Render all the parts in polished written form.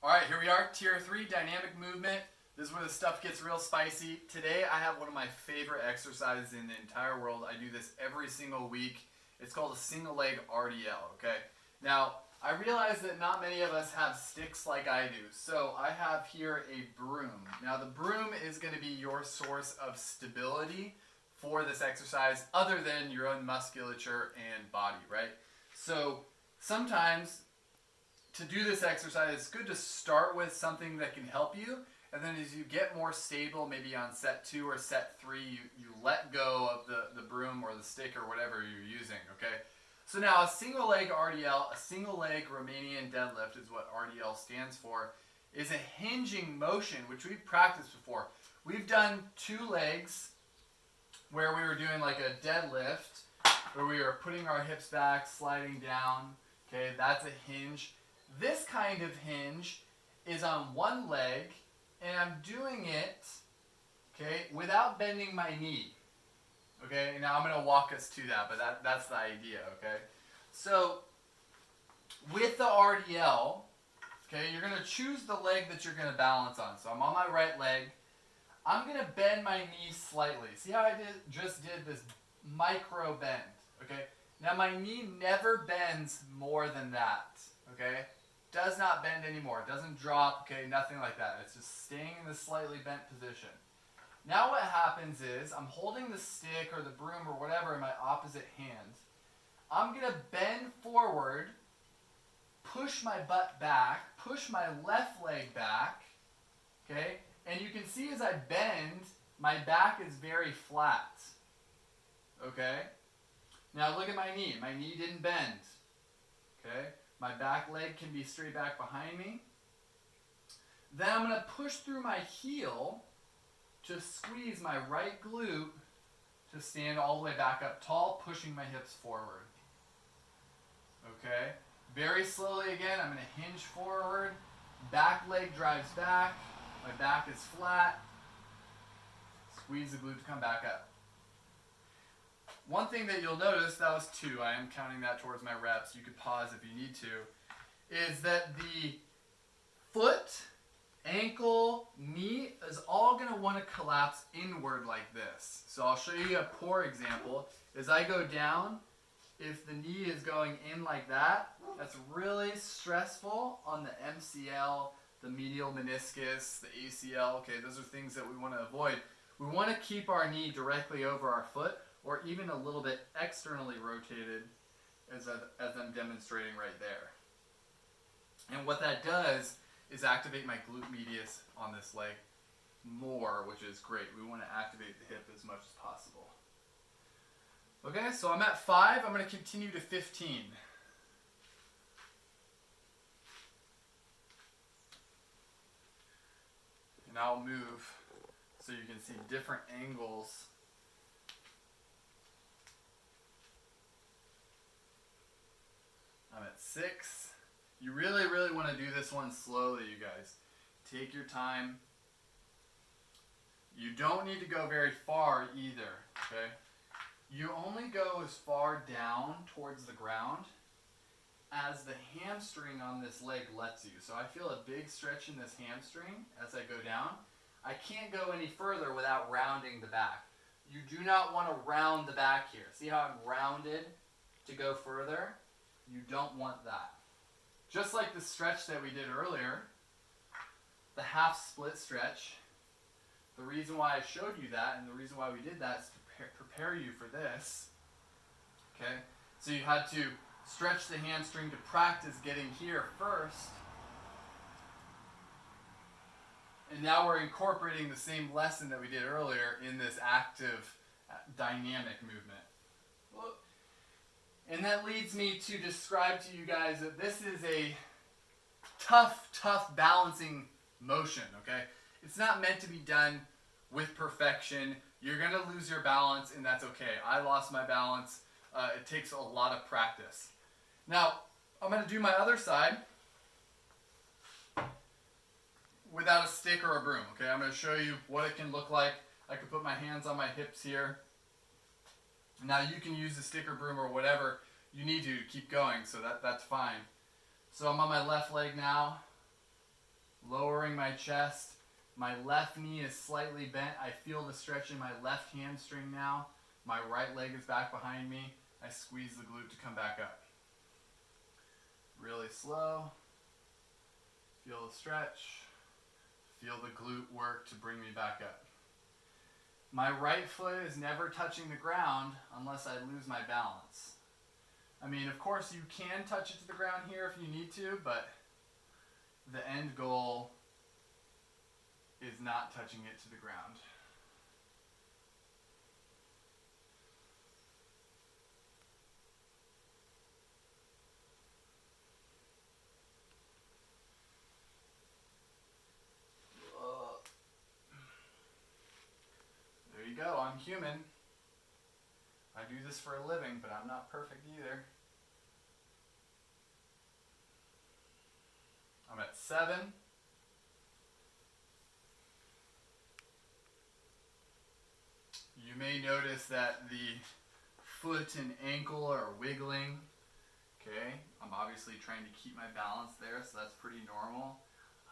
All right, here we are, tier 3, dynamic movement. This is where the stuff gets real spicy. Today I have one of my favorite exercises in the entire world. I do this every single week. It's called a single leg RDL, okay? Now, I realize that not many of us have sticks like I do. So I have here a broom. Now the broom is going to be your source of stability for this exercise other than your own musculature and body, right? So sometimes to do this exercise, it's good to start with something that can help you, and then as you get more stable, maybe on set 2 or set 3, you let go of the broom or the stick or whatever you're using, okay? So now a single leg RDL, a single leg Romanian deadlift is what RDL stands for, is a hinging motion, which we've practiced before. We've done 2 legs where we were doing like a deadlift, where we were putting our hips back, sliding down, okay? That's a hinge. This kind of hinge is on one leg, and I'm doing it, okay, without bending my knee. Okay, now I'm going to walk us to that, but that's the idea, okay? So, with the RDL, okay, you're going to choose the leg that you're going to balance on. So I'm on my right leg. I'm going to bend my knee slightly. See how I just did this micro bend, okay? Now my knee never bends more than that, okay? Does not bend anymore. It doesn't drop, okay? Nothing like that. It's just staying in the slightly bent position. Now what happens is I'm holding the stick or the broom or whatever in my opposite hand. I'm going to bend forward, push my butt back, push my left leg back, okay? And you can see as I bend, my back is very flat, okay? Now look at my knee. My knee didn't bend, okay? My back leg can be straight back behind me. Then I'm going to push through my heel to squeeze my right glute to stand all the way back up tall, pushing my hips forward. Okay? Very slowly again, I'm going to hinge forward. Back leg drives back. My back is flat. Squeeze the glute to come back up. One thing that you'll notice, that was 2, I am counting that towards my reps, you could pause if you need to, is that the foot, ankle, knee is all going to want to collapse inward like this. So I'll show you a poor example. As I go down, if the knee is going in like that, that's really stressful on the MCL, the medial meniscus, the ACL. Okay, those are things that we want to avoid. We want to keep our knee directly over our foot, or even a little bit externally rotated as I'm demonstrating right there. And what that does is activate my glute medius on this leg more, which is great. We want to activate the hip as much as possible. Okay, so I'm at 5. I'm going to continue to 15. And I'll move so you can see different angles. I'm at 6. You really, really want to do this one slowly, you guys. Take your time. You don't need to go very far either, okay? You only go as far down towards the ground as the hamstring on this leg lets you. So I feel a big stretch in this hamstring as I go down. I can't go any further without rounding the back. You do not want to round the back here. See how I'm rounded to go further? You don't want that. Just like the stretch that we did earlier, the half split stretch, the reason why I showed you that and the reason why we did that is to prepare you for this. Okay? So you had to stretch the hamstring to practice getting here first. And now we're incorporating the same lesson that we did earlier in this active, dynamic movement. And that leads me to describe to you guys that this is a tough balancing motion, okay? It's not meant to be done with perfection. You're going to lose your balance, and that's okay. I lost my balance. It takes a lot of practice. Now, I'm going to do my other side without a stick or a broom, okay? I'm going to show you what it can look like. I can put my hands on my hips here. Now you can use a stick or broom or whatever you need to keep going, so that's fine. So I'm on my left leg now. lowering my chest. My left knee is slightly bent. I feel the stretch in my left hamstring now. My right leg is back behind me. I squeeze the glute to come back up. Really slow. Feel the stretch. Feel the glute work to bring me back up. My right foot is never touching the ground unless I lose my balance. I mean, of course you can touch it to the ground here if you need to, but the end goal is not touching it to the ground. There you go, I'm human. I do this for a living, but I'm not perfect either. I'm at 7. You may notice that the foot and ankle are wiggling. Okay, I'm obviously trying to keep my balance there, so that's pretty normal.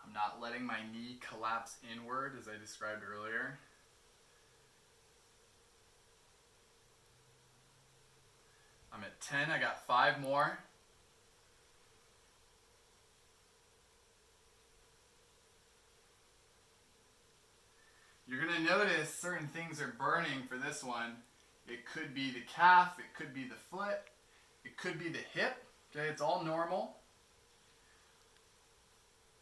I'm not letting my knee collapse inward as I described earlier. I'm at 10, I got 5 more. You're going to notice certain things are burning for this one. It could be the calf, it could be the foot, it could be the hip. Okay, it's all normal.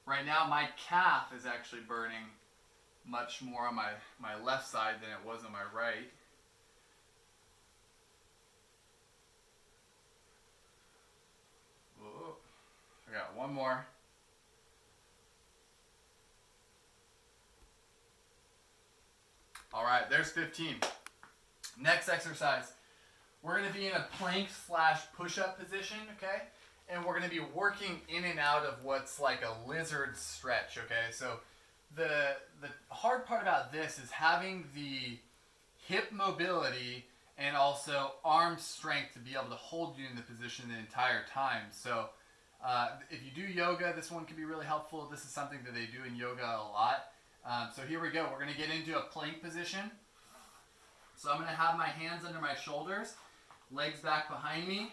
Right now my calf is actually burning much more on my left side than it was on my right. Whoa. I got one more. All right, there's 15. Next exercise, we're going to be in a plank / push-up position, okay? And we're going to be working in and out of what's like a lizard stretch, okay? So the hard part about this is having the hip mobility and also arm strength to be able to hold you in the position the entire time. So if you do yoga, this one can be really helpful. This is something that they do in yoga a lot. So here we go. We're going to get into a plank position. So I'm going to have my hands under my shoulders, legs back behind me.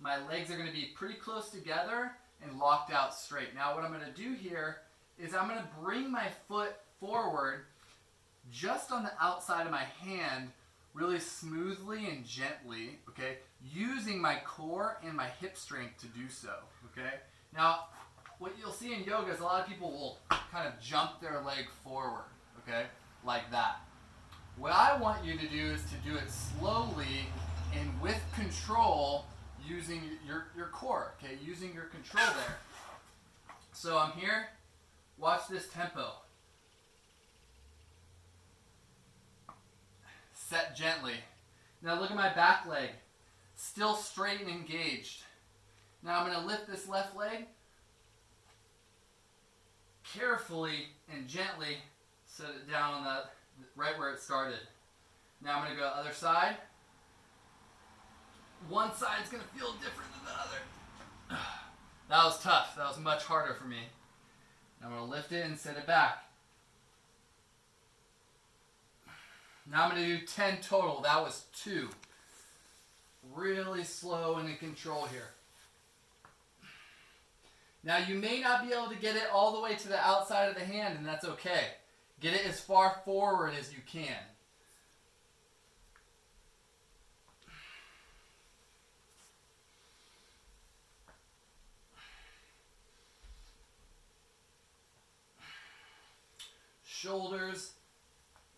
My legs are going to be pretty close together and locked out straight. Now what I'm going to do here is I'm going to bring my foot forward just on the outside of my hand, really smoothly and gently, okay, using my core and my hip strength to do so, okay? Now, what you'll see in yoga is a lot of people will kind of jump their leg forward, okay, like that. What I want you to do is to do it slowly and with control using your core, okay, using your control there. So I'm here, watch this tempo. Set gently. Now look at my back leg, still straight and engaged. Now I'm going to lift this left leg, carefully and gently set it down on the right where it started. Now I'm going to go other side. One side's going to feel different than the other. That was tough. That was much harder for me. Now I'm going to lift it and set it back. Now I'm going to do 10 total. That was 2. Really slow and in control here. Now you may not be able to get it all the way to the outside of the hand, and that's okay. Get it as far forward as you can. Shoulders,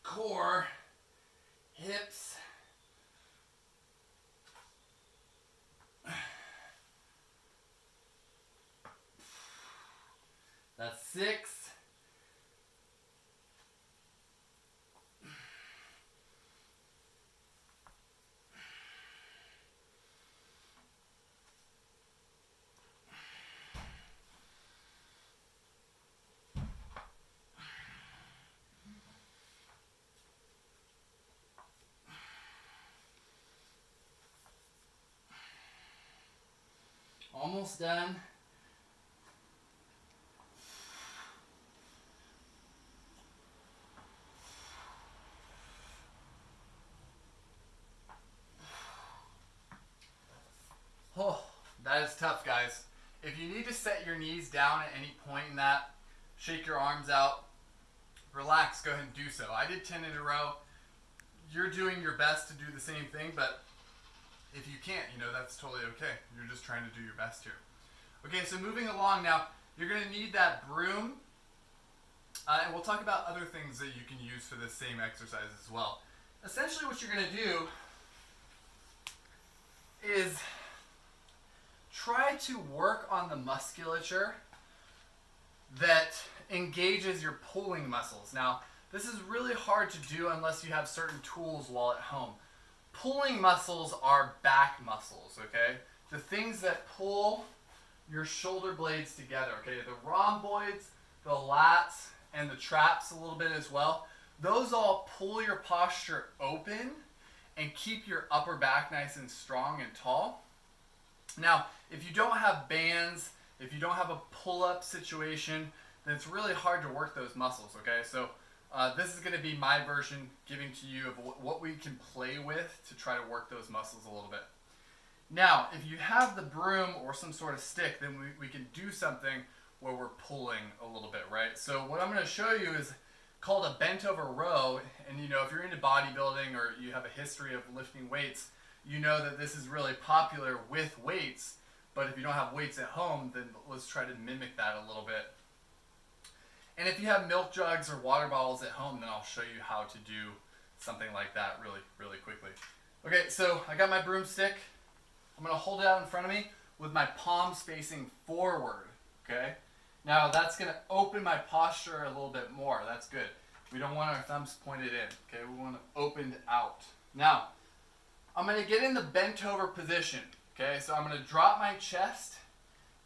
core, hips. That's 6. Almost done. tough, guys. If you need to set your knees down at any point in that, shake your arms out, relax, go ahead and do so. I did 10 in a row. You're doing your best to do the same thing, but if you can't, that's totally okay. You're just trying to do your best here. Okay, so moving along now, you're going to need that broom, and we'll talk about other things that you can use for this same exercise as well. Essentially what you're going to do is try to work on the musculature that engages your pulling muscles. Now, this is really hard to do unless you have certain tools while at home. Pulling muscles are back muscles, okay? The things that pull your shoulder blades together, okay? The rhomboids, the lats, and the traps a little bit as well. Those all pull your posture open and keep your upper back nice and strong and tall. Now, if you don't have bands, if you don't have a pull-up situation, then it's really hard to work those muscles, okay? So this is going to be my version giving to you of what we can play with to try to work those muscles a little bit. Now, if you have the broom or some sort of stick, then we can do something where we're pulling a little bit, right? So what I'm going to show you is called a bent over row, and if you're into bodybuilding or you have a history of lifting weights, you know that this is really popular with weights, but if you don't have weights at home, then let's try to mimic that a little bit. And if you have milk jugs or water bottles at home, then I'll show you how to do something like that really, really quickly. Okay, so I got my broomstick. I'm going to hold it out in front of me with my palms facing forward, okay? Now that's going to open my posture a little bit more. That's good. We don't want our thumbs pointed in, okay? We want it opened out. Now, I'm going to get in the bent over position, okay? So I'm going to drop my chest,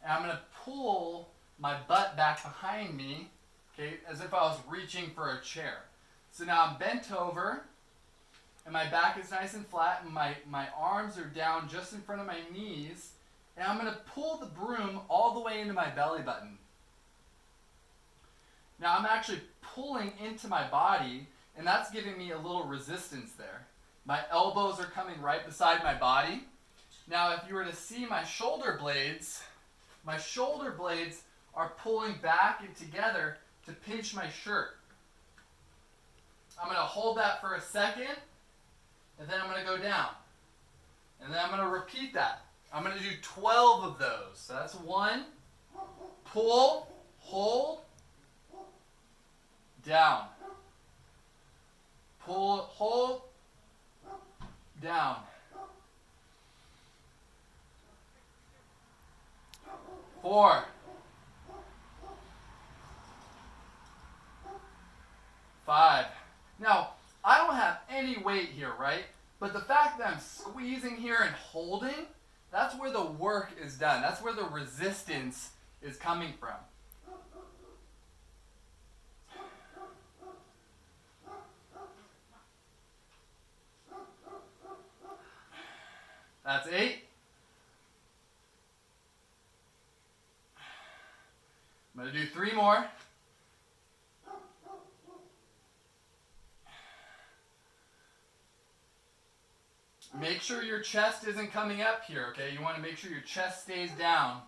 and I'm going to pull my butt back behind me, okay, as if I was reaching for a chair. So now I'm bent over, and my back is nice and flat, and my arms are down just in front of my knees, and I'm going to pull the broom all the way into my belly button. Now I'm actually pulling into my body, and that's giving me a little resistance there. My elbows are coming right beside my body. Now if you were to see my shoulder blades are pulling back and together to pinch my shirt. I'm going to hold that for a second, and then I'm going to go down. And then I'm going to repeat that. I'm going to do 12 of those. So that's 1, pull, hold, down. Pull, hold, down. 4, 5. Now, I don't have any weight here, right? But the fact that I'm squeezing here and holding, that's where the work is done. That's where the resistance is coming from. That's 8. I'm going to do 3 more. Make sure your chest isn't coming up here, okay? You want to make sure your chest stays down.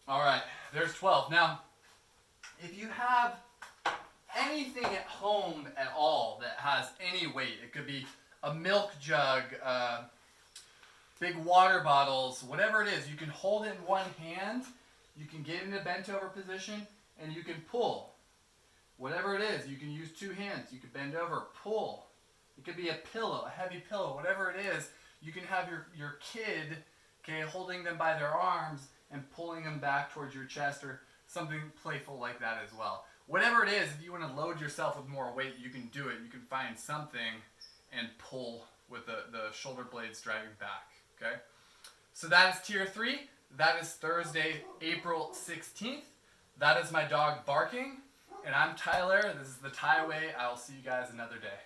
All right, there's 12. Now, if you have anything at home at all that has any weight, it could be a milk jug, big water bottles, whatever it is, you can hold it in one hand, you can get in a bent over position, and you can pull. Whatever it is, you can use 2 hands, you can bend over, pull. It could be a pillow, a heavy pillow, whatever it is, you can have your kid, okay, holding them by their arms and pulling them back towards your chest, or something playful like that as well. Whatever it is, if you want to load yourself with more weight, you can do it. You can find something and pull with the shoulder blades driving back, okay? So that is tier 3. That is Thursday, April 16th. That is my dog barking, and I'm Tyler. This is the Thai Way. I will see you guys another day.